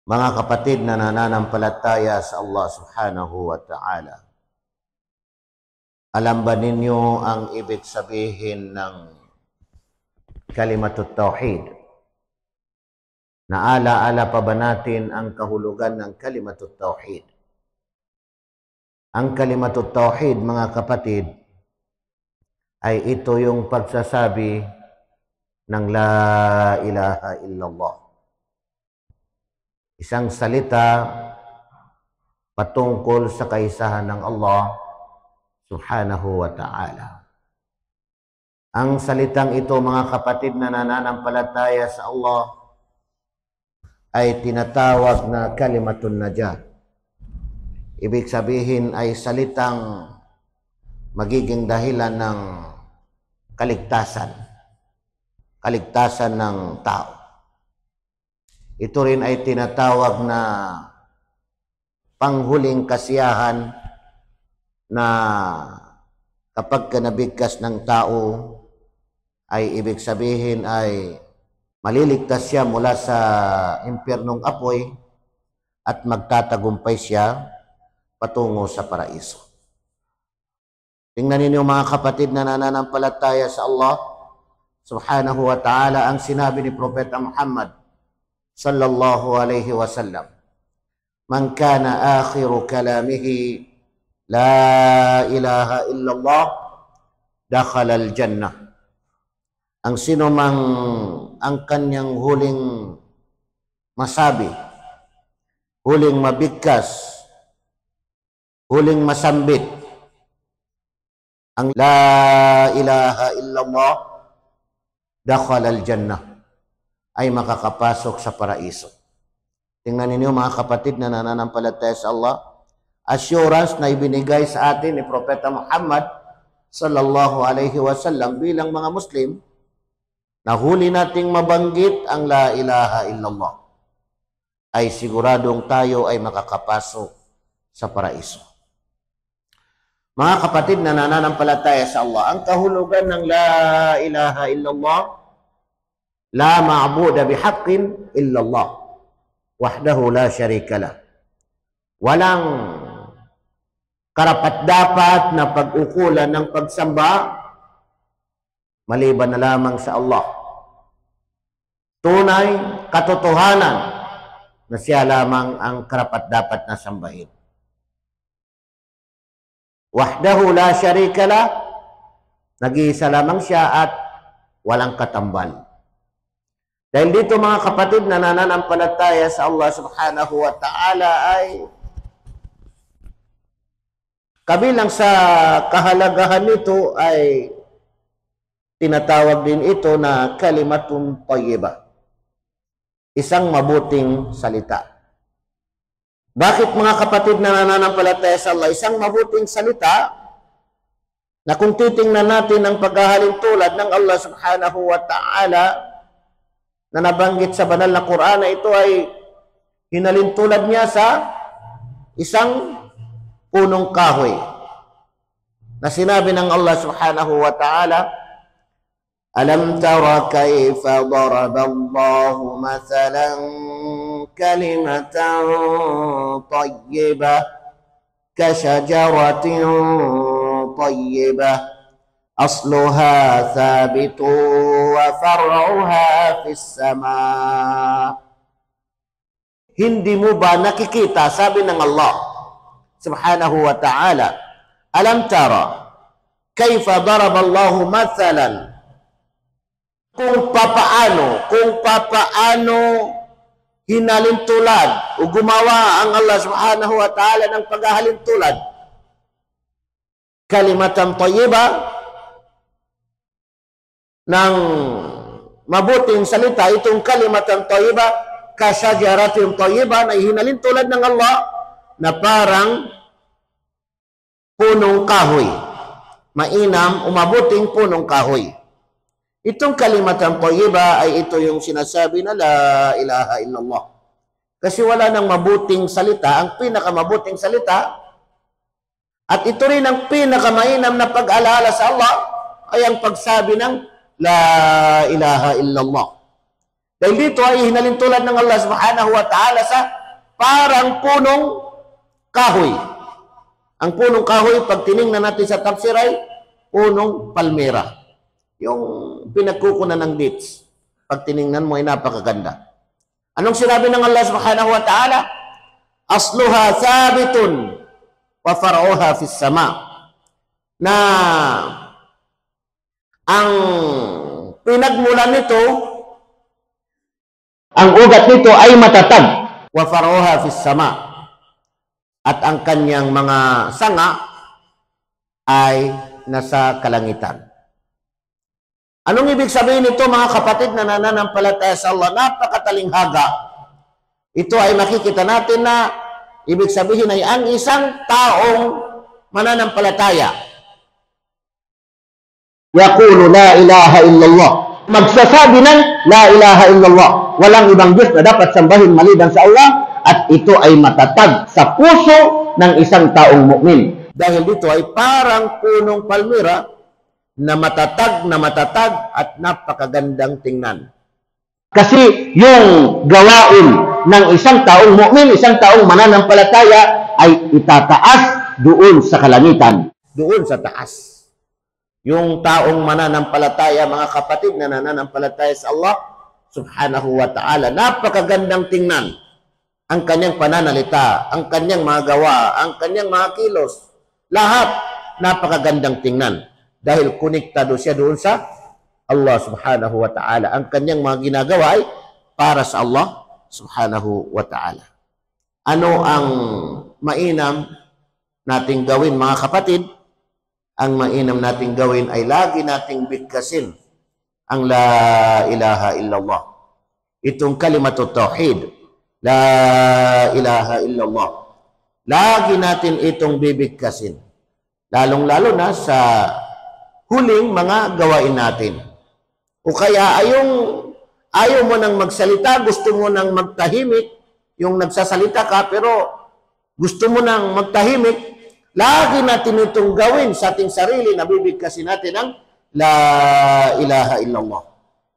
Mga kapatid na nananampalataya sa Allah subhanahu wa ta'ala, alam ba ninyo ang ibig sabihin ng kalimatut tauhid? Naala-ala pa ba natin ang kahulugan ng kalimatut tauhid? Ang kalimatut tauhid, mga kapatid, ay ito yung pagsasabi ng la ilaha illallah. Isang salita patungkol sa kaisahan ng Allah subhanahu wa ta'ala. Ang salitang ito, mga kapatid na nananampalataya sa Allah, ay tinatawag na kalimatun najah. Ibig sabihin ay salitang magiging dahilan ng kaligtasan. Kaligtasan ng tao. Ito rin ay tinatawag na panghuling kasiyahan na kapag nabigkas ng tao ay ibig sabihin ay maliligtas siya mula sa impyernong apoy at magtatagumpay siya patungo sa paraiso. Tingnan ninyo, mga kapatid na nananampalataya sa Allah subhanahu wa ta'ala, ang sinabi ni Propeta Muhammad sallallahu alaihi wasallam, man kana akhiru kalamihi la ilaha illallah dakhala al-jannah. Ang sino mang ang kanyang huling masabi, huling mabigkas, huling masambit ang la ilaha illallah, dakhala al-jannah, ay makakapasok sa paraiso. Tingnan ninyo, mga kapatid na nananampalataya sa Allah, assurance na ibinigay sa atin ni Propeta Muhammad sallallahu alaihi wasallam bilang mga Muslim, na huli nating mabanggit ang la ilaha illallah, ay siguradong tayo ay makakapasok sa paraiso. Mga kapatid na nananampalataya sa Allah, ang kahulugan ng la ilaha illallah, la ma'buda bihaqqin illallah wahdahu la syarika lah. Walang karapat-dapat na pag-ukulan ng pagsamba maliban na lamang sa Allah. Tunay, katotohanan na siya lamang ang karapat-dapat na sambahin. Wahdahu la syarika lah, nag-iisa lamang siya at walang katambal. Dahil dito, mga kapatid na nananampalataya sa Allah subhanahu wa ta'ala, ay kabilang sa kahalagahan nito ay tinatawag din ito na kalimatun tayyibah, isang mabuting salita. Bakit, mga kapatid na nananampalataya sa Allah, isang mabuting salita na kung titingnan natin ang paghahalin tulad ng Allah subhanahu wa ta'ala na nabanggit sa banal na Quran, na ito ay hinalintulad niya sa isang punong kahoy, na sinabi ng Allah subhanahu wa ta'ala, alam tara kayfa daraba Allahu mathalan kalimatan tayyibah kashajaratin tayyibah asluha thabitu wa far'uha fis sama. Hindi mo ba nakikita, sabi ng Allah subhanahu wa ta'ala, alam tara kayfa daraba Allahu mathalan, kung papaano hinalintulad o gumawa ang Allah subhanahu wa ta'ala ng paghahalintulad, kalimatan tayyibah, ng mabuting salita. Itong kalimatan tayyibah, kasyajaratin tayyibah, na hinalintulad ng Allah na parang punong kahoy, mainam o mabuting punong kahoy. Itong kalimatan tayyibah ay ito yung sinasabi na la ilaha illallah. Kasi wala nang mabuting salita, ang pinakamabuting salita, at ito rin ang pinakamainam na pag-alala sa Allah, ay ang pagsabi ng la ilaha illallah. Dahil dito ay hinalintulad ng Allah subhanahu wa ta'ala sa parang punong kahoy. Ang punong kahoy, pag tiningnan natin sa tafsir ay punong palmera. Yung pinagkukunan ng dates. Pag tiningnan mo ay napakaganda. Anong sinabi ng Allah subhanahu wa ta'ala? Asluha sabitun wa far'uha fis sama. Na ang pinagmulan nito, ang ugat nito ay matatag. Wa far'uha fis sama. At ang kanyang mga sanga ay nasa kalangitan. Anong ibig sabihin nito, mga kapatid na nananampalataya sa Allah? Napakatalinghaga. Ito ay makikita natin na ibig sabihin ay ang isang taong mananampalataya. Yaqulu la ilaha illallah. Magsasabi ng la ilaha illallah. Walang ibang Diyos na dapat sambahin maliban sa Allah. At ito ay matatag sa puso ng isang taong mukmin. Dahil dito ay parang punong palmira na matatag at napakagandang tingnan. Kasi yung gawain ng isang taong mukmin, isang taong mananampalataya ay itataas doon sa kalangitan. Doon sa taas. Yung taong mananampalataya, mga kapatid na nananampalataya sa Allah subhanahu wa ta'ala, napakagandang tingnan. Ang kanyang pananalita, ang kanyang mga gawa, ang kanyang mga kilos, lahat napakagandang tingnan. Dahil konektado siya doon sa Allah subhanahu wa ta'ala. Ang kanyang mga ginagawa ay para sa Allah subhanahu wa ta'ala. Ano ang mainam nating gawin, mga kapatid? Ang mainam nating gawin ay lagi nating bigkasin ang la ilaha illallah. Itong kalimatut tauhid. La ilaha illallah. Lagi natin itong bibigkasin. Lalong-lalo na sa huling mga gawain natin. O kaya ayaw mo nang magsalita, gusto mo nang magtahimik, yung nagsasalita ka pero gusto mo nang magtahimik, lagi natin itong gawin sa ating sarili, nabibigkasin natin ang la ilaha illallah.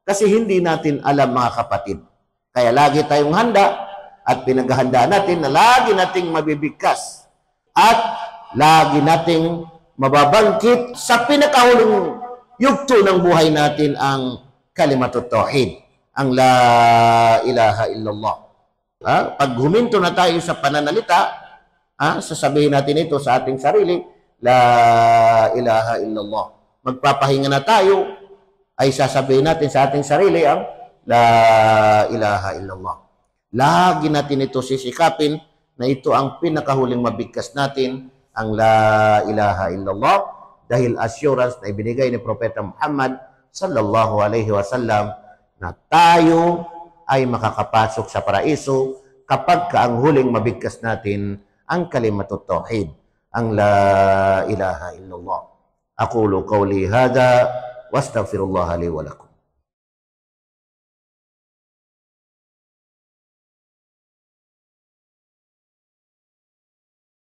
Kasi hindi natin alam, mga kapatid. Kaya lagi tayong handa at pinaghahandaan natin na lagi nating mabibigkas at lagi nating mababangkit sa pinakahuling yugto ng buhay natin ang kalimatut tauhid, ang la ilaha illallah. Pag huminto na tayo sa pananalita, sasabihin natin ito sa ating sarili, la ilaha illallah. Magpapahinga na tayo, ay sasabihin natin sa ating sarili ang la ilaha illallah. Lagi natin ito sisikapin na ito ang pinakahuling mabigkas natin, ang la ilaha illallah, dahil assurance na ibinigay ni Propeta Muhammad sallallahu alaihi wasallam na tayo ay makakapasok sa paraiso kapag ang huling mabigkas natin ang kalimatut tauhid, ang la ilaha illallah. Aqulu qawli hadha wastaghfirullah li wa lakum.